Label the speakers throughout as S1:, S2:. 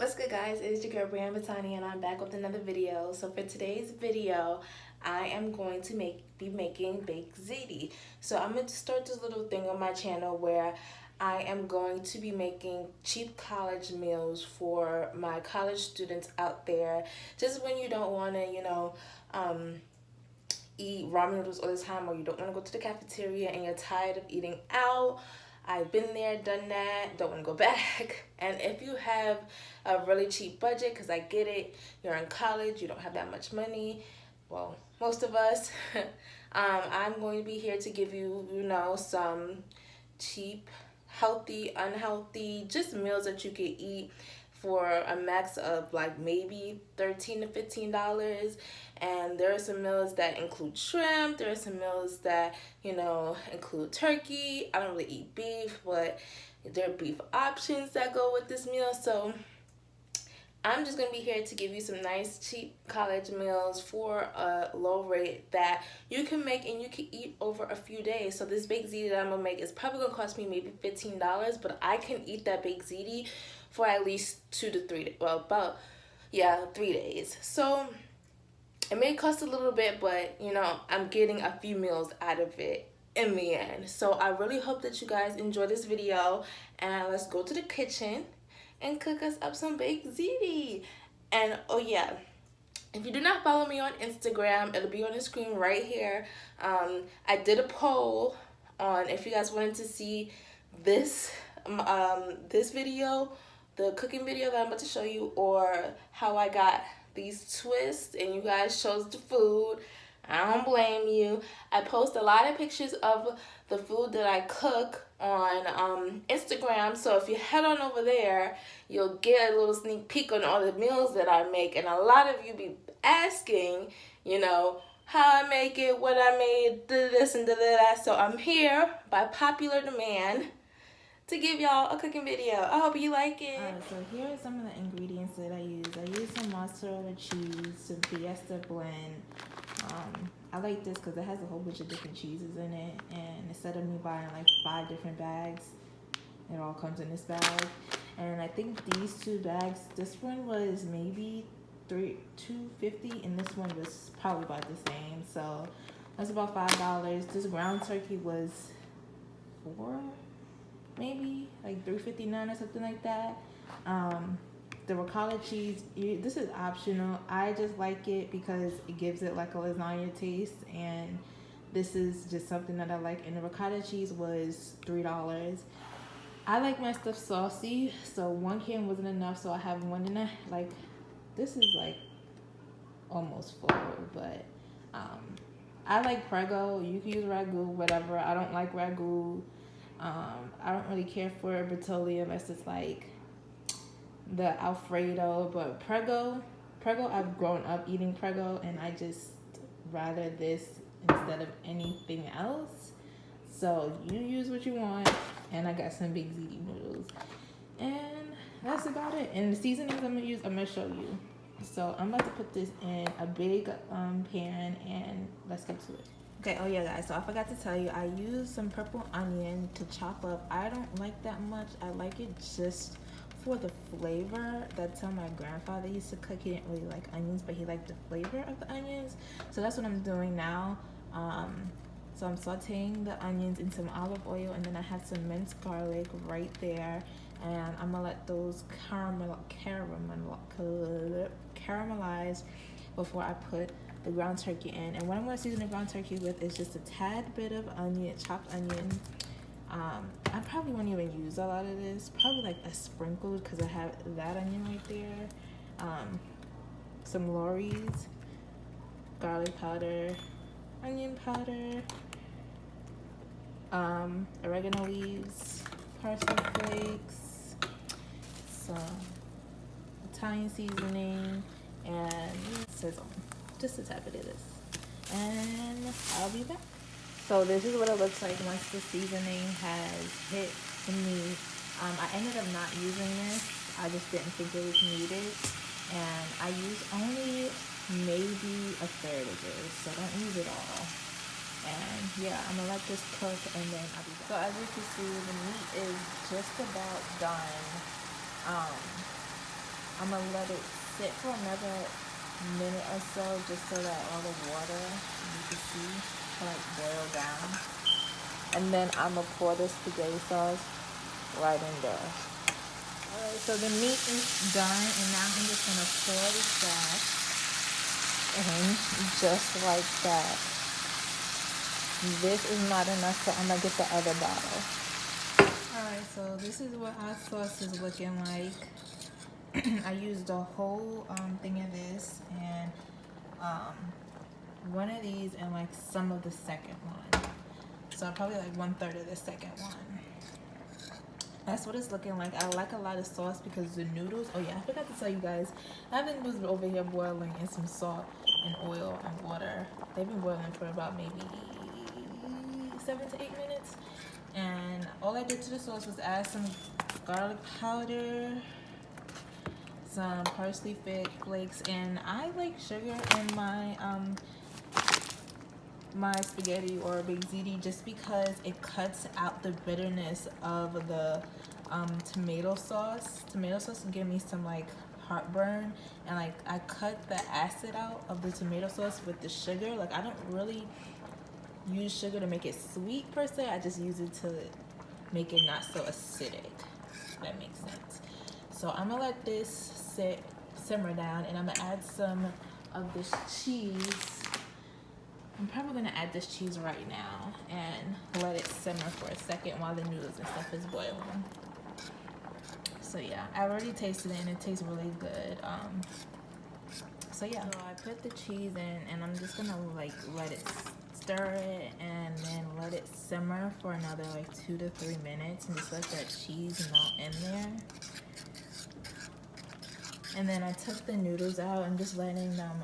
S1: What's good, guys? It is your girl Britany, and I'm back with another video. So for today's video, I am going to be making baked ziti. So I'm going to start this little thing on my channel where I am going to be making cheap college meals for my college students out there. Just when you don't want to, eat ramen noodles all the time, or you don't want to go to the cafeteria and you're tired of eating out. I've been there, done that, don't want to go back. And if you have a really cheap budget, because I get it, you're in college, you don't have that much money, well, most of us, I'm going to be here to give you, some cheap, healthy, unhealthy, just meals that you can eat for a max of like maybe $13 to $15. And there are some meals that include shrimp. There are some meals that include turkey. I don't really eat beef, but there are beef options that go with this meal. So I'm just gonna be here to give you some nice cheap college meals for a low rate that you can make and you can eat over a few days. So this baked ziti that I'm gonna make is probably gonna cost me maybe $15, but I can eat that baked ziti for at least 2 to 3 days. Well, 3 days. So it may cost a little bit, but I'm getting a few meals out of it in the end. So I really hope that you guys enjoy this video, and let's go to the kitchen and cook us up some baked ziti. And oh yeah, if you do not follow me on Instagram, it'll be on the screen right here. I did a poll on if you guys wanted to see this this video, the cooking video that I'm about to show you, or how I got these twists, and you guys chose the food. I don't blame you. I post a lot of pictures of the food that I cook on Instagram, so if you head on over there, you'll get a little sneak peek on all the meals that I make. And a lot of you be asking, how I make it, what I made, this and that. So I'm here by popular demand to give y'all a cooking video. I hope you like it.
S2: Alright, so here are some of the ingredients that I use. I use some mozzarella cheese, some Fiesta blend. I like this because it has a whole bunch of different cheeses in it, and instead of me buying like 5 different bags, it all comes in this bag. And I think these 2 bags, this one was maybe $2.50, and this one was probably about the same. So that's about $5. This ground turkey was $4, maybe like $3.59 or something like that. The ricotta cheese, this is optional. I just like it because it gives it like a lasagna taste, and this is just something that I like. And the ricotta cheese was $3. I like my stuff saucy, so 1 can wasn't enough, so I have 1.5. Like, this is like almost full, but I like Prego. You can use ragu, whatever. I don't like ragu. I don't really care for Britany unless it's like the Alfredo, but Prego, I've grown up eating Prego, and I just rather this instead of anything else. So you use what you want, and I got some big ziti noodles, and that's about it. And the seasonings I'm gonna use, I'm gonna show you. So I'm about to put this in a big pan, and let's get to it. Okay, oh yeah guys, so I forgot to tell you, I used some purple onion to chop up. I don't like that much. I like it just for the flavor. That's how my grandfather used to cook. He didn't really like onions, but he liked the flavor of the onions. So that's what I'm doing now. So I'm sauteing the onions in some olive oil, and then I have some minced garlic right there. And I'm gonna let those caramelize before I put the ground turkey in. And what I'm gonna season the ground turkey with is just a tad bit of onion, chopped onion. I probably won't even use a lot of this, probably like a sprinkle, because I have that onion right there. Some Lorry's garlic powder, onion powder, oregano leaves, parsley flakes, some Italian seasoning, and sizzle. Just a tad bit of this, and I'll be back. So this is what it looks like once the seasoning has hit the meat. I ended up not using this. I just didn't think it was needed, and I used only maybe a third of this, so don't use it all. And yeah, I'm gonna let this cook, and then I'll be back. So as you can see, the meat is just about done. I'm gonna let it sit for another minute or so, just so that all the water, you can see, can like boil down. And then I'm gonna pour the spaghetti sauce right in there. Alright, so the meat is done, and now I'm just gonna pour the sauce, and just like that. This is not enough, so I'm gonna get the other bottle. Alright, so this is what our sauce is looking like. I used a whole thing of this, and one of these, and like some of the second one. So probably like 1/3 of the second one. That's what it's looking like. I like a lot of sauce because the noodles, oh yeah, I forgot to tell you guys, I have the noodles over here boiling in some salt and oil and water. They've been boiling for about maybe 7 to 8 minutes. And all I did to the sauce was add some garlic powder, some parsley flakes, and I like sugar in my my spaghetti or baked ziti, just because it cuts out the bitterness of the tomato sauce. Tomato sauce will give me some like heartburn, and like I cut the acid out of the tomato sauce with the sugar. Like I don't really use sugar to make it sweet per se. I just use it to make it not so acidic, if that makes sense. So I'm gonna let this simmer down, and I'm gonna add some of this cheese. I'm probably gonna add this cheese right now and let it simmer for a second while the noodles and stuff is boiling. So yeah, I already tasted it and it tastes really good. So yeah, so I put the cheese in, and I'm just gonna like let it stir it and then let it simmer for another like 2 to 3 minutes, and just let that cheese melt in there. And then I took the noodles out and just letting them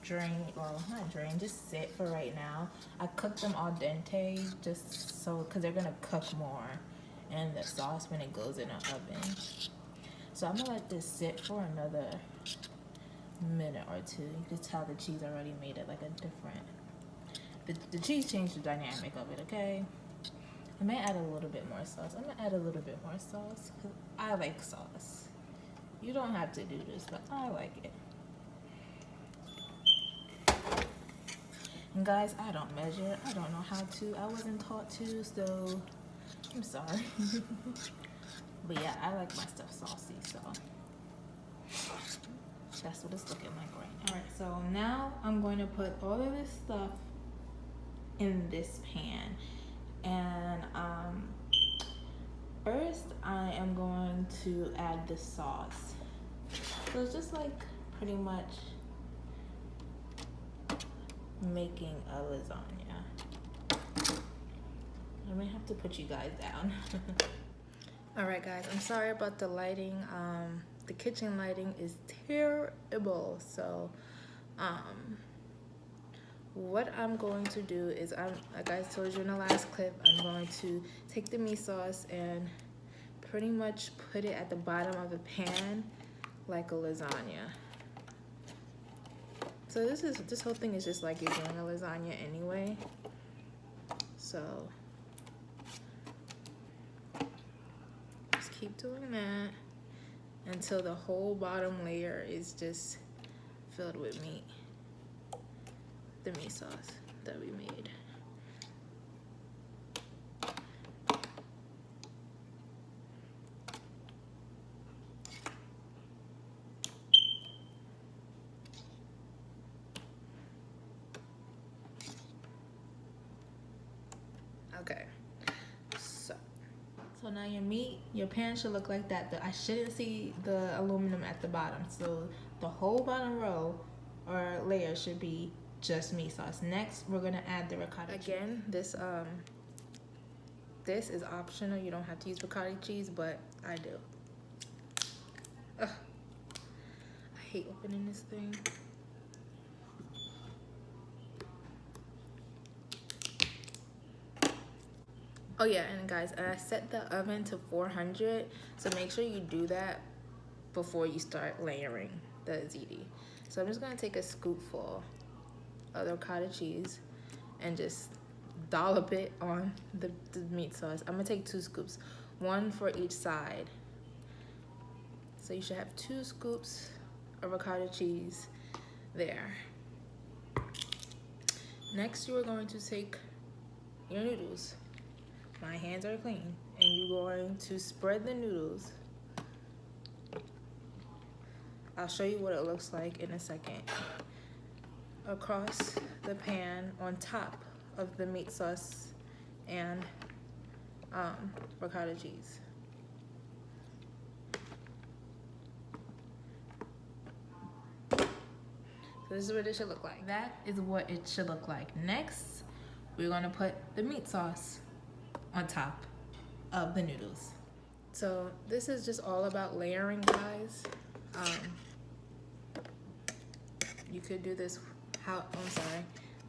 S2: drain, well not drain, just sit for right now. I cooked them al dente just so, because they're gonna cook more in the sauce when it goes in the oven. So I'm gonna let this sit for another minute or two. You can tell the cheese already made it like a different, the cheese changed the dynamic of it, okay? I may add a little bit more sauce. I'm gonna add a little bit more sauce because I like sauce. You don't have to do this, but I like it. And guys, I don't measure. I don't know how to. I wasn't taught to, so I'm sorry. But yeah, I like my stuff saucy, so that's what it's looking like right now. Alright, so now I'm going to put all of this stuff in this pan. And first I am going to add the sauce. So it's just like pretty much making a lasagna. I may have to put you guys down. Alright guys, I'm sorry about the lighting. The kitchen lighting is terrible. So what I'm going to do is, like I told you in the last clip, I'm going to take the meat sauce and pretty much put it at the bottom of the pan like a lasagna. So this whole thing is just like you're doing a lasagna anyway. So just keep doing that until the whole bottom layer is just filled with meat. The meat sauce that we made. Okay, so now your pan should look like that. I shouldn't see the aluminum at the bottom. So the whole bottom row or layer should be just meat sauce. Next, we're gonna add the ricotta cheese. Again, this is optional. You don't have to use ricotta cheese, but I do. Ugh. I hate opening this thing. Oh yeah, and guys, I set the oven to 400, so make sure you do that before you start layering the ziti. So I'm just gonna take a scoopful of the ricotta cheese and just dollop it on the meat sauce. I'm gonna take 2 scoops, 1 for each side.
S1: So you should have 2 scoops of ricotta cheese there. Next, you are going to take your noodles. My hands are clean. And you're going to spread the noodles. I'll show you what it looks like in a second. Across the pan on top of the meat sauce and ricotta cheese. So this is what it should look like. That is what it should look like. Next, we're gonna put the meat sauce on top of the noodles. So this is just all about layering, guys. You could do this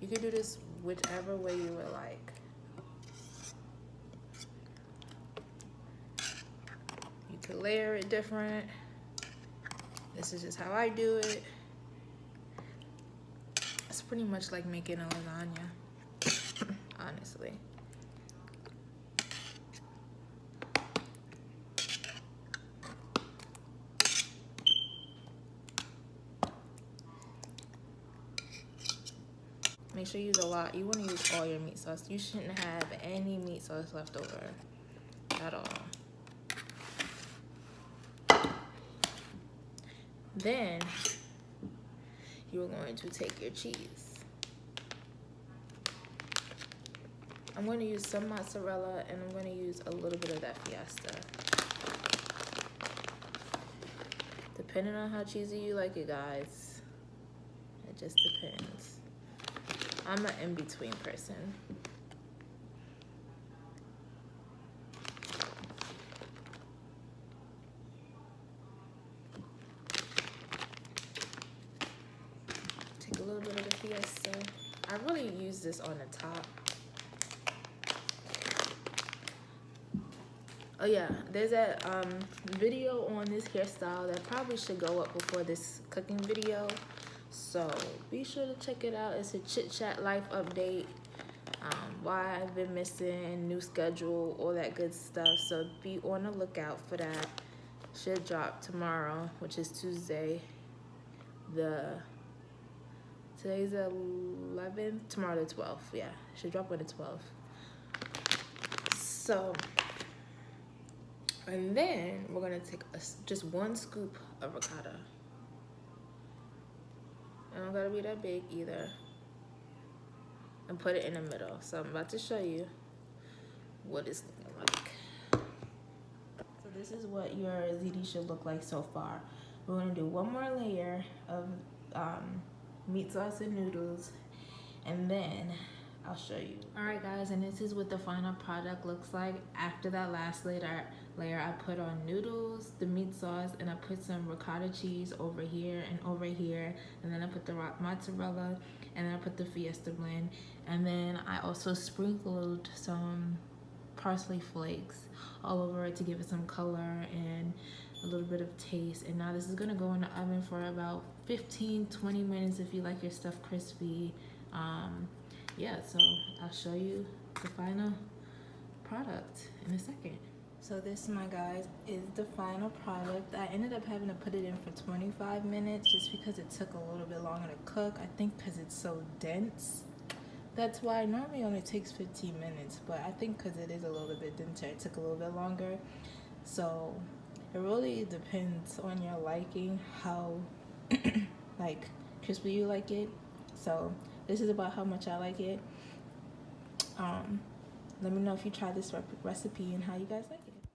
S1: you could do this whichever way you would like. You could layer it different. This is just how I do it. It's pretty much like making a lasagna, honestly. Make sure you use a lot. You want to use all your meat sauce. You shouldn't have any meat sauce left over at all. Then you're going to take your cheese. I'm going to use some mozzarella and I'm going to use a little bit of that Fiesta. Depending on how cheesy you like it, guys. It just depends. I'm an in-between person. Take a little bit of the Fiesta. I really use this on the top. Oh yeah, there's a video on this hairstyle that probably should go up before this cooking video. So be sure to check it out. It's a chit chat life update. Why I've been missing, new schedule, all that good stuff. So be on the lookout for that. Should drop tomorrow, which is Tuesday. Today's the 11th, tomorrow the 12th. Yeah, should drop on the 12th. So, and then we're gonna take just 1 scoop of ricotta. It don't gotta be that big either. And put it in the middle. So I'm about to show you what it's looking like. So this is what your ziti should look like so far. We're gonna do 1 more layer of meat sauce and noodles, and then I'll show you. All right, guys, and this is what the final product looks like. After that last layer, I put on noodles, the meat sauce, and I put some ricotta cheese over here and over here, and then I put the mozzarella, and then I put the Fiesta blend, and then I also sprinkled some parsley flakes all over it to give it some color and a little bit of taste. And now this is gonna go in the oven for about 15-20 minutes if you like your stuff crispy. Yeah, so I'll show you the final product in a second. So this, my guys, is the final product. I ended up having to put it in for 25 minutes just because it took a little bit longer to cook. I think because it's so dense. That's why it normally only takes 15 minutes, but I think because it is a little bit denser, it took a little bit longer. So it really depends on your liking, how like crispy you like it. So this is about how much I like it. Let me know if you try this recipe and how you guys like it.